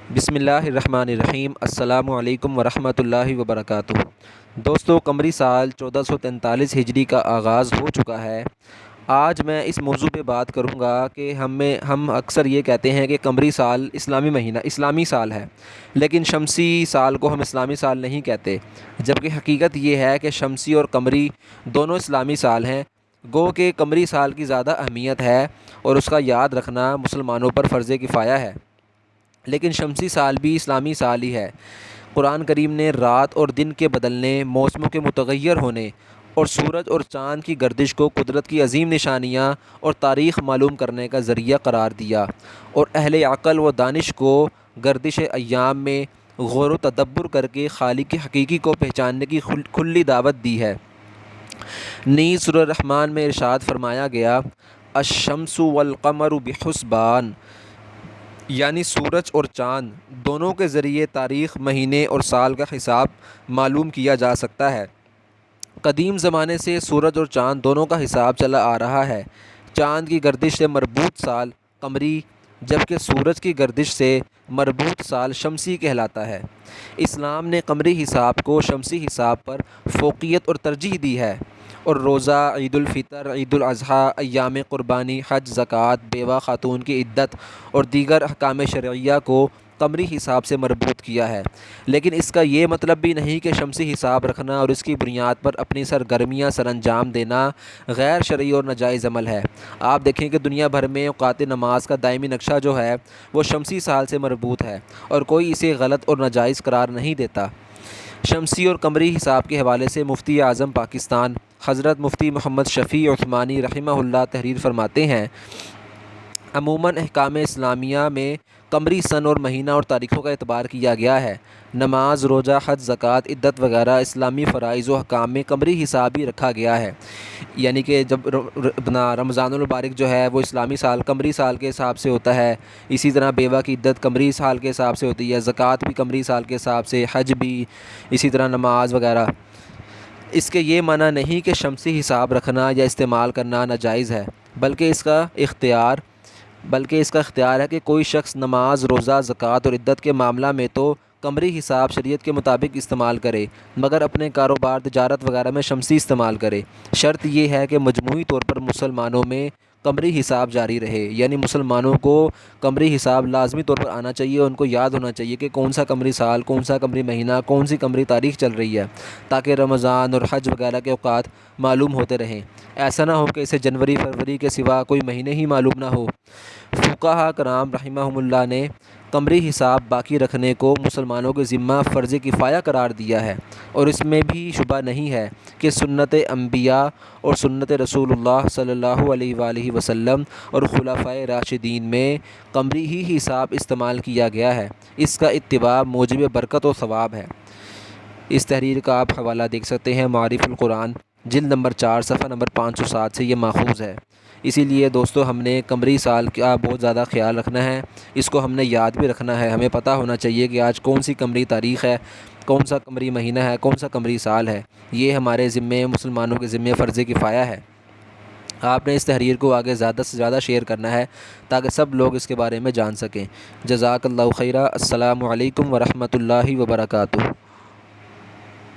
بسم اللہ الرحمن الرحیم۔ السلام علیکم ورحمۃ اللہ وبرکاتہ۔ دوستو، قمری سال 1443 ہجری کا آغاز ہو چکا ہے۔ آج میں اس موضوع پہ بات کروں گا کہ ہم اکثر یہ کہتے ہیں کہ قمری سال اسلامی سال ہے، لیکن شمسی سال کو ہم اسلامی سال نہیں کہتے، جبکہ حقیقت یہ ہے کہ شمسی اور قمری دونوں اسلامی سال ہیں۔ گو کہ قمری سال کی زیادہ اہمیت ہے اور اس کا یاد رکھنا مسلمانوں پر فرض کفایہ ہے، لیکن شمسی سال بھی اسلامی سال ہی ہے۔ قرآن کریم نے رات اور دن کے بدلنے، موسموں کے متغیر ہونے اور سورج اور چاند کی گردش کو قدرت کی عظیم نشانیاں اور تاریخ معلوم کرنے کا ذریعہ قرار دیا، اور اہل عقل و دانش کو گردش ایام میں غور و تدبر کر کے خالق حقیقی کو پہچاننے کی کھلی دعوت دی ہے۔ نیز سورہ رحمان میں ارشاد فرمایا گیا، الشمس والقمر بحسبان، یعنی سورج اور چاند دونوں کے ذریعے تاریخ، مہینے اور سال کا حساب معلوم کیا جا سکتا ہے۔ قدیم زمانے سے سورج اور چاند دونوں کا حساب چلا آ رہا ہے۔ چاند کی گردش سے مربوط سال قمری، جبکہ سورج کی گردش سے مربوط سال شمسی کہلاتا ہے۔ اسلام نے قمری حساب کو شمسی حساب پر فوقیت اور ترجیح دی ہے، اور روزہ، عید الفطر، عید الاضحیٰ، ایام قربانی، حج، زکوٰۃ، بیوہ خاتون کی عدت اور دیگر احکام شرعیہ کو قمری حساب سے مربوط کیا ہے۔ لیکن اس کا یہ مطلب بھی نہیں کہ شمسی حساب رکھنا اور اس کی بنیاد پر اپنی سرگرمیاں سر انجام دینا غیر شرعی اور ناجائز عمل ہے۔ آپ دیکھیں کہ دنیا بھر میں اوقات نماز کا دائمی نقشہ جو ہے وہ شمسی سال سے مربوط ہے، اور کوئی اسے غلط اور ناجائز قرار نہیں دیتا۔ شمسی اور قمری حساب کے حوالے سے مفتی اعظم پاکستان حضرت مفتی محمد شفیع عثمانی رحمہ اللہ تحریر فرماتے ہیں، عموماً احکام اسلامیہ میں قمری سن اور مہینہ اور تاریخوں کا اعتبار کیا گیا ہے۔ نماز، روزہ، حج، زکوٰۃ، عدت وغیرہ اسلامی فرائض و احکام میں قمری حساب ہی رکھا گیا ہے۔ یعنی کہ جب رمضان المبارک جو ہے وہ اسلامی سال قمری سال کے حساب سے ہوتا ہے، اسی طرح بیوہ کی عدت قمری سال کے حساب سے ہوتی ہے، زکوٰۃ بھی قمری سال کے حساب سے، حج بھی، اسی طرح نماز وغیرہ۔ اس کے یہ معنی نہیں کہ شمسی حساب رکھنا یا استعمال کرنا ناجائز ہے، بلکہ اس کا اختیار ہے کہ کوئی شخص نماز، روزہ، زکوٰۃ اور عدت کے معاملہ میں تو قمری حساب شریعت کے مطابق استعمال کرے، مگر اپنے کاروبار، تجارت وغیرہ میں شمسی استعمال کرے۔ شرط یہ ہے کہ مجموعی طور پر مسلمانوں میں قمری حساب جاری رہے، یعنی مسلمانوں کو قمری حساب لازمی طور پر آنا چاہیے، ان کو یاد ہونا چاہیے کہ کون سا قمری سال، کون سا قمری مہینہ، کون سی قمری تاریخ چل رہی ہے، تاکہ رمضان اور حج وغیرہ کے اوقات معلوم ہوتے رہیں۔ ایسا نہ ہو کہ اسے جنوری، فروری کے سوا کوئی مہینے ہی معلوم نہ ہو۔ فقہاء کرام رحمہم اللہ نے قمری حساب باقی رکھنے کو مسلمانوں کے ذمہ فرض کفایہ قرار دیا ہے، اور اس میں بھی شبہ نہیں ہے کہ سنت انبیاء اور سنت رسول اللہ صلی اللہ علیہ وآلہ وسلم اور خلفائے راشدین میں قمری ہی حساب استعمال کیا گیا ہے۔ اس کا اتباع موجب برکت و ثواب ہے۔ اس تحریر کا آپ حوالہ دیکھ سکتے ہیں، معارف القرآن، جلد نمبر 4، صفحہ نمبر 507 سے یہ ماخوذ ہے۔ اسی لیے دوستو، ہم نے قمری سال کا بہت زیادہ خیال رکھنا ہے، اس کو ہم نے یاد بھی رکھنا ہے۔ ہمیں پتہ ہونا چاہیے کہ آج کون سی قمری تاریخ ہے، کون سا قمری مہینہ ہے، کون سا قمری سال ہے۔ یہ ہمارے ذمے، مسلمانوں کے ذمے فرض کفایہ ہے۔ آپ نے اس تحریر کو آگے زیادہ سے زیادہ شیئر کرنا ہے تاکہ سب لوگ اس کے بارے میں جان سکیں۔ جزاک اللہ خیرہ۔ السلام علیکم ورحمۃ اللہ وبرکاتہ۔